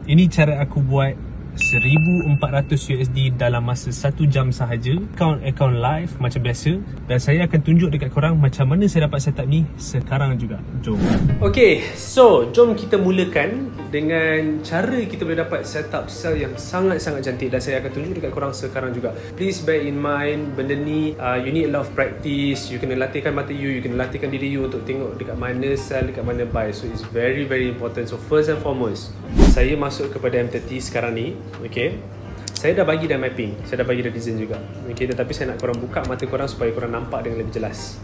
Ini cara aku buat 1,400 USD dalam masa 1 jam sahaja. Account live macam biasa. Dan saya akan tunjuk dekat korang macam mana saya dapat setup ni sekarang juga. Jom. Okay, so jom kita mulakan dengan cara kita boleh dapat setup sell yang sangat-sangat cantik. Dan saya akan tunjuk dekat korang sekarang juga. Please bear in mind, benda ni you need a lot of practice. You kena latihkan mata you kena latihkan diri you untuk tengok dekat mana sell, dekat mana buy. So it's very very important. So first and foremost, saya masuk kepada M30 sekarang ni. Okay, saya dah bagi dah mapping, saya dah bagi dah design juga. Okay, tetapi saya nak korang buka mata korang supaya korang nampak dengan lebih jelas.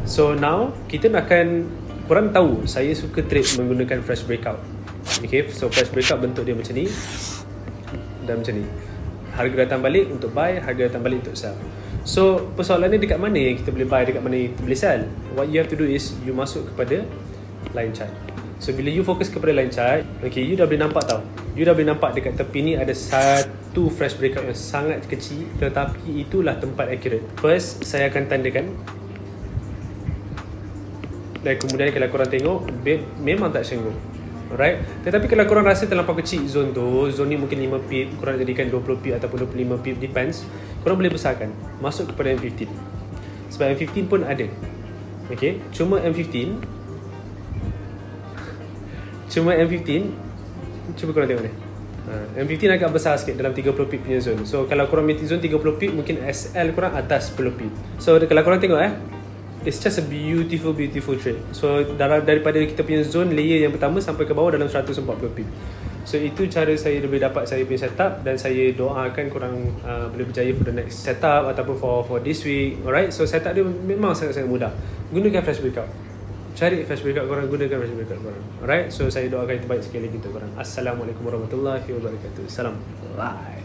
So now kita akan, korang tahu saya suka trade menggunakan fresh breakout. Okay, so fresh breakout bentuk dia macam ni dan macam ni. Harga datang balik untuk buy, harga datang balik untuk sell. So persoalannya dekat mana yang kita boleh buy, dekat mana yang kita boleh sell. What you have to do is you masuk kepada line chart. So bila you fokus kepada line chart, okay, you dah boleh nampak tau. You dah boleh nampak dekat tepi ni ada satu fresh breakout yang sangat kecil, tetapi itulah tempat accurate. First, saya akan tandakan. Dan kemudian kalau korang tengok, memang tak sengguh. Alright. Tetapi kalau korang rasa terlampau kecil zone tu, zone ni mungkin 5 pip, korang jadikan 20 pip ataupun 25 pip, depends. Korang boleh besarkan, masuk kepada M15. Sebab M15 pun ada. Okay, cuma M15, cuba korang tengok ni. M15 agak besar sikit dalam 30 pip punya zone. So kalau korang meet zone 30 pip, mungkin SL korang atas 10 pip. So kalau korang tengok it's just a beautiful trade. So daripada kita punya zone layer yang pertama sampai ke bawah dalam 140 pip. So itu cara saya lebih dapat saya punya setup. Dan saya doakan korang boleh berjaya for the next setup ataupun for this week. Alright, so setup dia memang sangat-sangat mudah. Gunakan fresh breakout. Cari fresh breakout korang, gunakan fresh breakout korang. Alright, so saya doakan yang terbaik sekali lagi untuk korang. Assalamualaikum warahmatullahi wabarakatuh. Salam. Bye.